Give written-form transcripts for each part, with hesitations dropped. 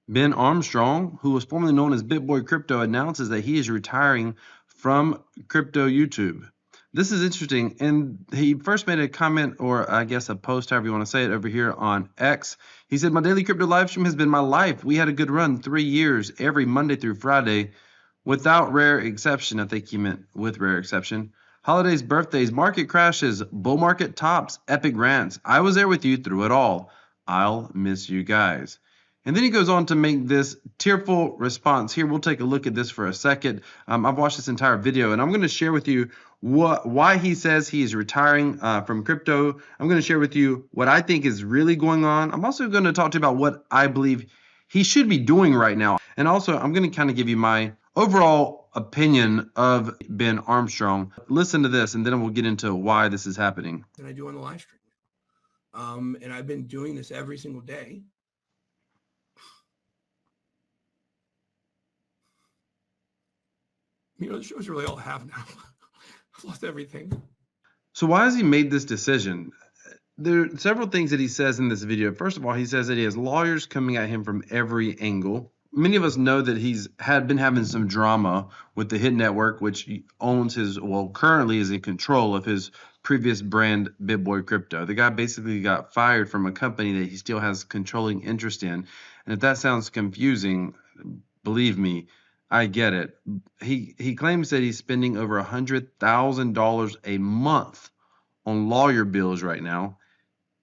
Ben Armstrong, who was formerly known as Bitboy Crypto, announces that he is retiring from crypto YouTube. This is interesting, and he first made a comment, or I guess a post, however you want to say it, over here on X. He said, "My daily crypto live stream has been my life. We had a good run, 3 years, every Monday through Friday, without rare exception." I think he meant with rare exception. Holidays, birthdays, market crashes, bull market tops, epic rants. I was there with you through it all. I'll miss you guys. And then he goes on to make this tearful response. Here, we'll take a look at this for a second. I've watched this entire video, and I'm going to share with you why he says he is retiring from crypto. I'm going to share with you what I think is really going on. I'm also going to talk to you about what I believe he should be doing right now. And also, I'm going to kind of give you my overall opinion of Ben Armstrong. Listen to this, and then we'll get into why this is happening. And I do on the live stream. And I've been doing this every single day. You know, the show's really all I have now. I've lost everything. So why has he made this decision? There are several things that he says in this video. First of all, he says that he has lawyers coming at him from every angle. Many of us know that he's been having some drama with the Hit Network, which owns currently is in control of his previous brand, Bitboy Crypto. The guy basically got fired from a company that he still has controlling interest in. And if that sounds confusing, believe me, I get it. He claims that he's spending over $100,000 a month on lawyer bills right now.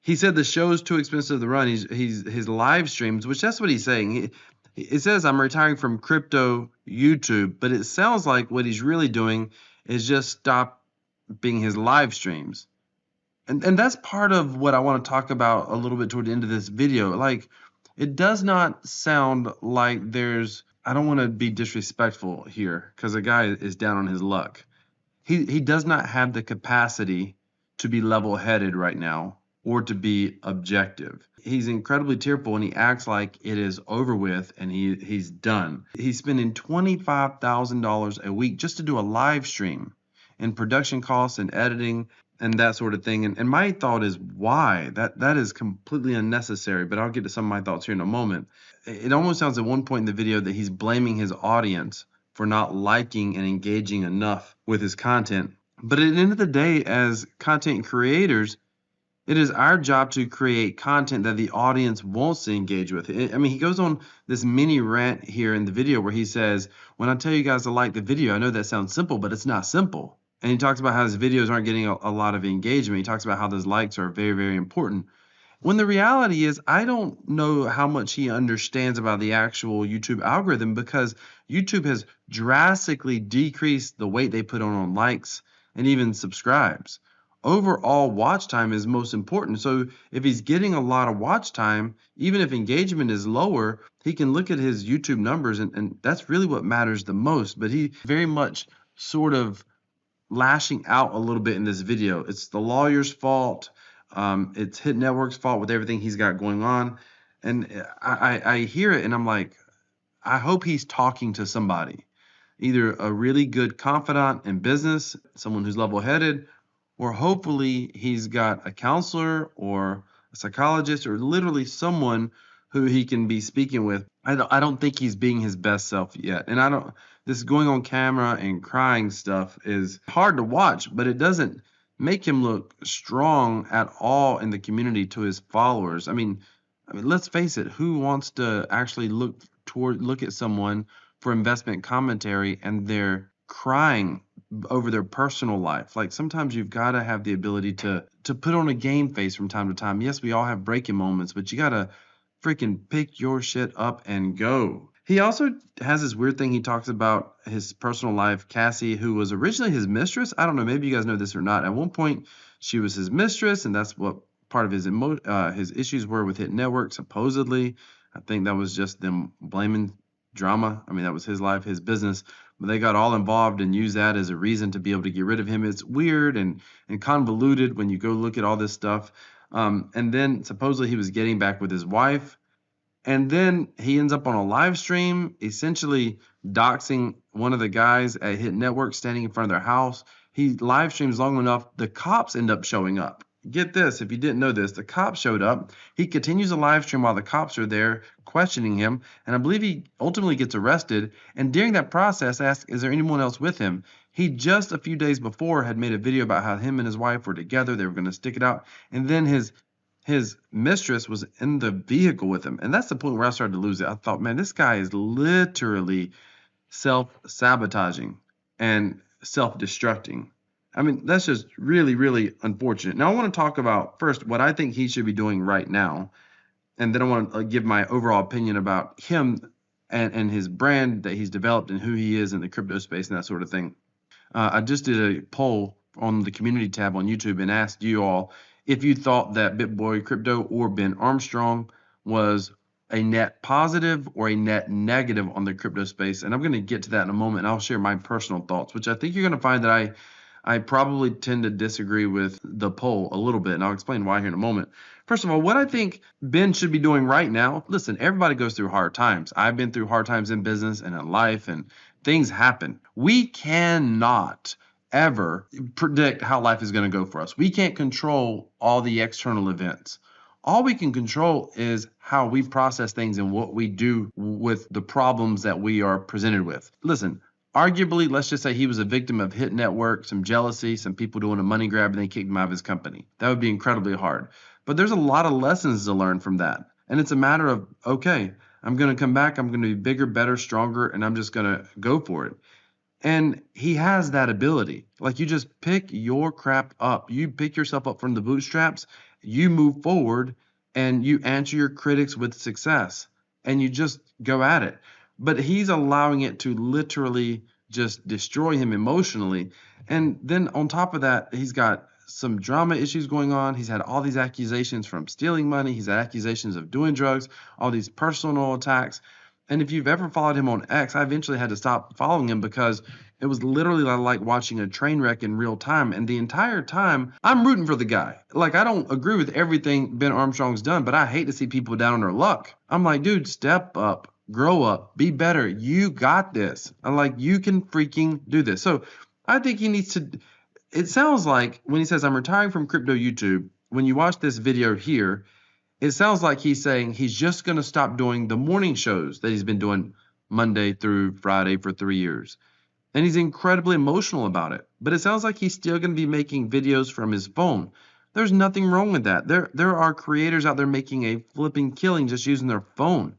He said the show's too expensive to run. His live streams, which that's what he's saying. It says I'm retiring from crypto YouTube, but it sounds like what he's really doing is just stopping his live streams. And that's part of what I want to talk about a little bit toward the end of this video. Like, it does not sound like there's, I don't want to be disrespectful here because the guy is down on his luck. He does not have the capacity to be level-headed right now or to be objective. He's incredibly tearful and he acts like it is over with and he's done. He's spending $25,000 a week just to do a live stream and production costs and editing and that sort of thing. And my thought is why? That is completely unnecessary, but I'll get to some of my thoughts here in a moment. It almost sounds at one point in the video that he's blaming his audience for not liking and engaging enough with his content. But at the end of the day, as content creators, it is our job to create content that the audience wants to engage with. I mean, he goes on this mini rant here in the video where he says, when I tell you guys to like the video, I know that sounds simple, but it's not simple. And he talks about how his videos aren't getting a lot of engagement. He talks about how those likes are very, very important. When the reality is, I don't know how much he understands about the actual YouTube algorithm because YouTube has drastically decreased the weight they put on likes and even subscribes. Overall watch time is most important. So if he's getting a lot of watch time, even if engagement is lower, he can look at his YouTube numbers and that's really what matters the most. But he very much sort of lashing out a little bit in this video. It's the lawyer's fault. It's Hit Network's fault with everything he's got going on. And I hear it and I'm like, I hope he's talking to somebody, either a really good confidant in business, someone who's level-headed, or hopefully he's got a counselor or a psychologist or literally someone who he can be speaking with. I don't think he's being his best self yet. And this going on camera and crying stuff is hard to watch, but it doesn't make him look strong at all in the community to his followers. I mean, let's face it, who wants to actually look at someone for investment commentary and they're crying over their personal life? Like, sometimes you've got to have the ability to put on a game face from time to time. Yes, we all have breaking moments, but you got to freaking pick your shit up and go. He also has this weird thing. He talks about his personal life. Cassie, who was originally his mistress. I don't know, maybe you guys know this or not. At one point, she was his mistress, and that's what part of his issues were with Hit Network, supposedly. I think that was just them blaming drama. I mean, that was his life, his business. But they got all involved and used that as a reason to be able to get rid of him. It's weird and convoluted when you go look at all this stuff. And then supposedly he was getting back with his wife. And then he ends up on a live stream, essentially doxing one of the guys at Hit Network standing in front of their house. He live streams long enough, the cops end up showing up. get this, if you didn't know this, the cops showed up. He continues a live stream while the cops are there questioning him, and I believe he ultimately gets arrested. And during that process, asks, is there anyone else with him? He just a few days before had made a video about how him and his wife were together. They were going to stick it out. And then his mistress was in the vehicle with him. And that's the point where I started to lose it. I thought, man, this guy is literally self-sabotaging and self-destructing. I mean, that's just really, really unfortunate. Now, I want to talk about first what I think he should be doing right now, and then I want to give my overall opinion about him and his brand that he's developed and who he is in the crypto space and that sort of thing. I just did a poll on the community tab on YouTube and asked you all if you thought that Bitboy Crypto or Ben Armstrong was a net positive or a net negative on the crypto space. And I'm going to get to that in a moment. And I'll share my personal thoughts, which I think you're going to find that I probably tend to disagree with the poll a little bit, and I'll explain why here in a moment. First of all, what I think Ben should be doing right now, listen, everybody goes through hard times. I've been through hard times in business and in life, and things happen. We cannot ever predict how life is going to go for us. We can't control all the external events. All we can control is how we process things and what we do with the problems that we are presented with. Listen, arguably, let's just say he was a victim of hit network, some jealousy, some people doing a money grab, and they kicked him out of his company. That would be incredibly hard. But there's a lot of lessons to learn from that. And it's a matter of, okay, I'm going to come back, I'm going to be bigger, better, stronger, and I'm just going to go for it. And he has that ability. Like, you just pick your crap up. You pick yourself up from the bootstraps, you move forward, and you answer your critics with success. And you just go at it. But he's allowing it to literally just destroy him emotionally. And then on top of that, he's got some drama issues going on. He's had all these accusations from stealing money. He's had accusations of doing drugs, all these personal attacks. And if you've ever followed him on X, I eventually had to stop following him because it was literally like watching a train wreck in real time. And the entire time, I'm rooting for the guy. Like, I don't agree with everything Ben Armstrong's done, but I hate to see people down on their luck. I'm like, dude, step up, grow up, be better. You got this. I'm like, you can freaking do this. So I think he needs to, it sounds like when he says, I'm retiring from crypto YouTube, when you watch this video here, it sounds like he's saying he's just going to stop doing the morning shows that he's been doing Monday through Friday for 3 years. And he's incredibly emotional about it. But it sounds like he's still going to be making videos from his phone. There's nothing wrong with that. There are creators out there making a flipping killing just using their phone.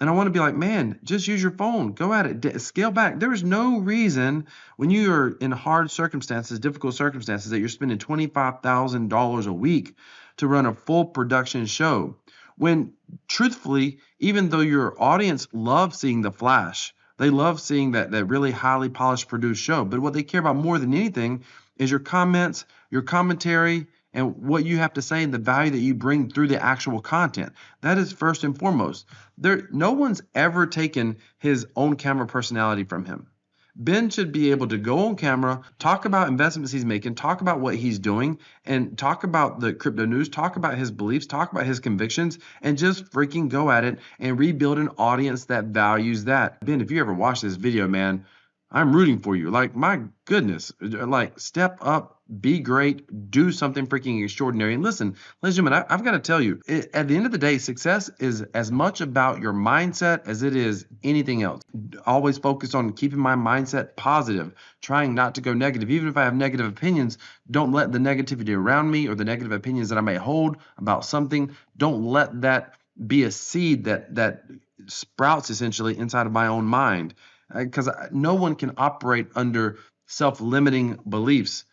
And I want to be like, man, just use your phone. Go at it. Scale back. There is no reason when you are in hard circumstances, difficult circumstances, that you're spending $25,000 a week to run a full production show. When truthfully, even though your audience loves seeing the flash, they love seeing that really highly polished produced show. But what they care about more than anything is your comments, your commentary, and what you have to say and the value that you bring through the actual content. That is first and foremost. No one's ever taken his own camera personality from him. Ben should be able to go on camera, talk about investments he's making, talk about what he's doing, and talk about the crypto news, talk about his beliefs, talk about his convictions, and just freaking go at it and rebuild an audience that values that. Ben, if you ever watch this video, man, I'm rooting for you. Like, my goodness, like, step up, be great, do something freaking extraordinary. And listen, ladies and gentlemen, I've got to tell you, at the end of the day, success is as much about your mindset as it is anything else. Always focus on keeping my mindset positive, trying not to go negative. Even if I have negative opinions, don't let the negativity around me or the negative opinions that I may hold about something, don't let that be a seed that sprouts essentially inside of my own mind. Because no one can operate under self-limiting beliefs.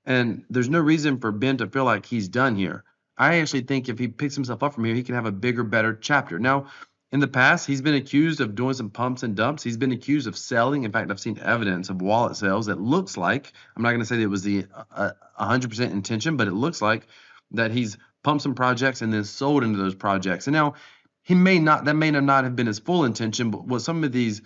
And there's no reason for Ben to feel like he's done here. I actually think if he picks himself up from here, he can have a bigger, better chapter. Now, in the past, he's been accused of doing some pumps and dumps. He's been accused of selling. In fact, I've seen evidence of wallet sales that looks like, I'm not going to say that it was the 100% intention, but it looks like that he's pumped some projects and then sold into those projects. And now, that may not have been his full intention, but what some of these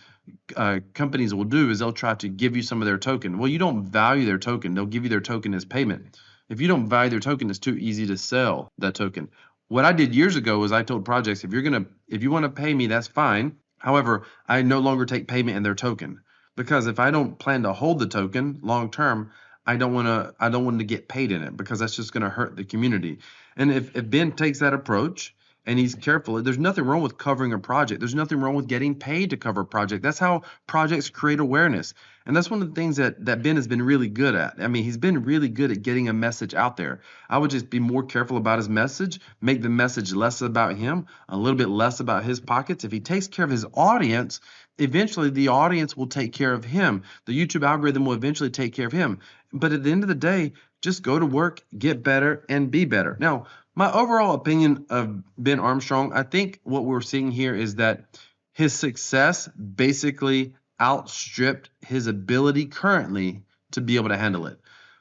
companies will do is they'll try to give you some of their token. Well, you don't value their token. They'll give you their token as payment. If you don't value their token, it's too easy to sell that token. What I did years ago was I told projects, if you want to pay me, that's fine. However, I no longer take payment in their token, because if I don't plan to hold the token long term, I don't want to get paid in it because that's just going to hurt the community. And if Ben takes that approach and he's careful, there's nothing wrong with covering a project. There's nothing wrong with getting paid to cover a project. That's how projects create awareness. And that's one of the things that Ben has been really good at. I mean, he's been really good at getting a message out there. I would just be more careful about his message, make the message less about him, a little bit less about his pockets. If he takes care of his audience, eventually the audience will take care of him. The YouTube algorithm will eventually take care of him. But at the end of the day, just go to work, get better, and be better. Now, my overall opinion of Ben Armstrong, I think what we're seeing here is that his success basically outstripped his ability currently to be able to handle it.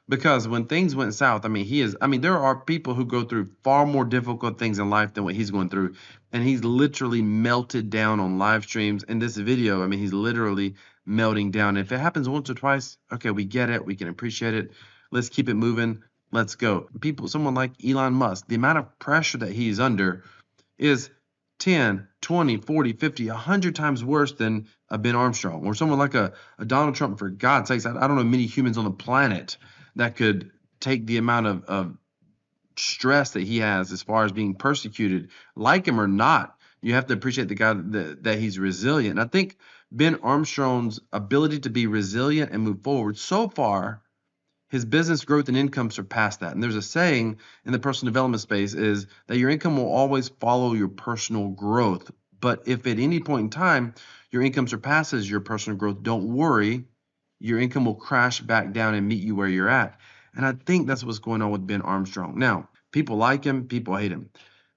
Because when things went south, I mean, there are people who go through far more difficult things in life than what he's going through. And he's literally melted down on live streams. In this video, I mean, he's literally melting down. If it happens once or twice, okay, we get it. We can appreciate it. Let's keep it moving. Let's go. Someone like Elon Musk, the amount of pressure that he's under is 10, 20, 40, 50, 100 times worse than a Ben Armstrong or someone like a Donald Trump. For God's sakes, I don't know many humans on the planet that could take the amount of stress that he has as far as being persecuted. Like him or not, you have to appreciate the guy that he's resilient. And I think Ben Armstrong's ability to be resilient and move forward, so far, his business growth and income surpass that. And there's a saying in the personal development space is that your income will always follow your personal growth. But if at any point in time your income surpasses your personal growth, don't worry, your income will crash back down and meet you where you're at. And I think that's what's going on with Ben Armstrong. Now, people like him, people hate him.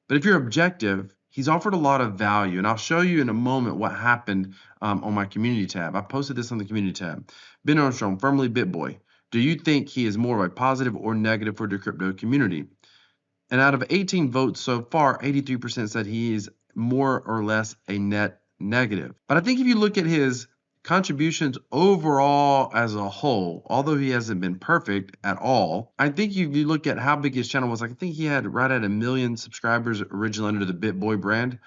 But if you're objective, he's offered a lot of value. And I'll show you in a moment what happened on my community tab. I posted this on the community tab. Ben Armstrong, formerly Bitboy. Do you think he is more of a positive or negative for the crypto community? And out of 18 votes so far, 83% said he is more or less a net negative. But I think if you look at his contributions overall as a whole, although he hasn't been perfect at all, I think if you look at how big his channel was, I think he had right at 1 million subscribers originally under the Bitboy brand.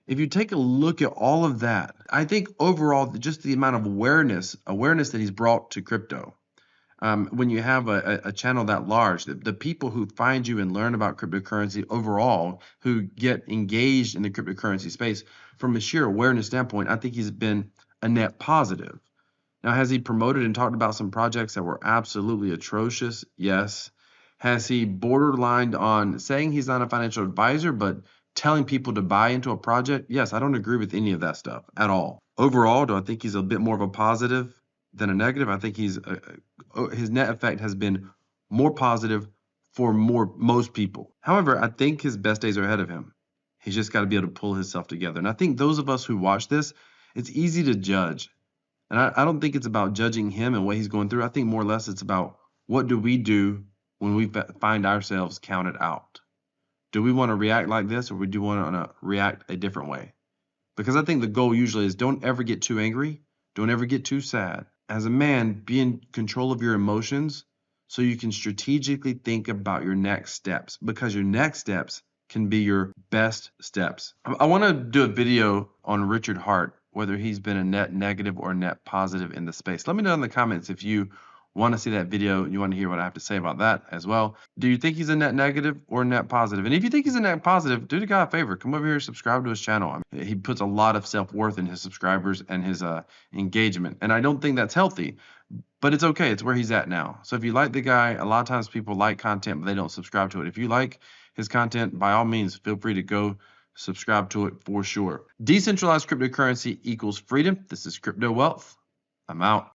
If you take a look at all of that, I think overall just the amount of awareness that he's brought to crypto. When you have a channel that large, the people who find you and learn about cryptocurrency overall, who get engaged in the cryptocurrency space from a sheer awareness standpoint, I think he's been a net positive. Now, has he promoted and talked about some projects that were absolutely atrocious? Yes. Has he borderlined on saying he's not a financial advisor, but telling people to buy into a project? Yes, I don't agree with any of that stuff at all. Overall, do I think he's a bit more of a positive than a negative? I think his net effect has been more positive for most people. However, I think his best days are ahead of him. He's just got to be able to pull himself together. And I think those of us who watch this, it's easy to judge. And I don't think it's about judging him and what he's going through. I think more or less it's about what do we do when we find ourselves counted out? Do we want to react like this, or do we want to react a different way? Because I think the goal usually is don't ever get too angry. Don't ever get too sad. As a man, be in control of your emotions so you can strategically think about your next steps, because your next steps can be your best steps. I want to do a video on Richard Hart, whether he's been a net negative or a net positive in the space. Let me know in the comments if you want to see that video and you want to hear what I have to say about that as well. Do you think he's a net negative or a net positive? And if you think he's a net positive, do the guy a favor. Come over here, subscribe to his channel. I mean, he puts a lot of self-worth in his subscribers and his engagement. And I don't think that's healthy, but it's okay. It's where he's at now. So if you like the guy, a lot of times people like content, but they don't subscribe to it. If you like his content, by all means, feel free to go subscribe to it for sure. Decentralized cryptocurrency equals freedom. This is Crypto Wealth. I'm out.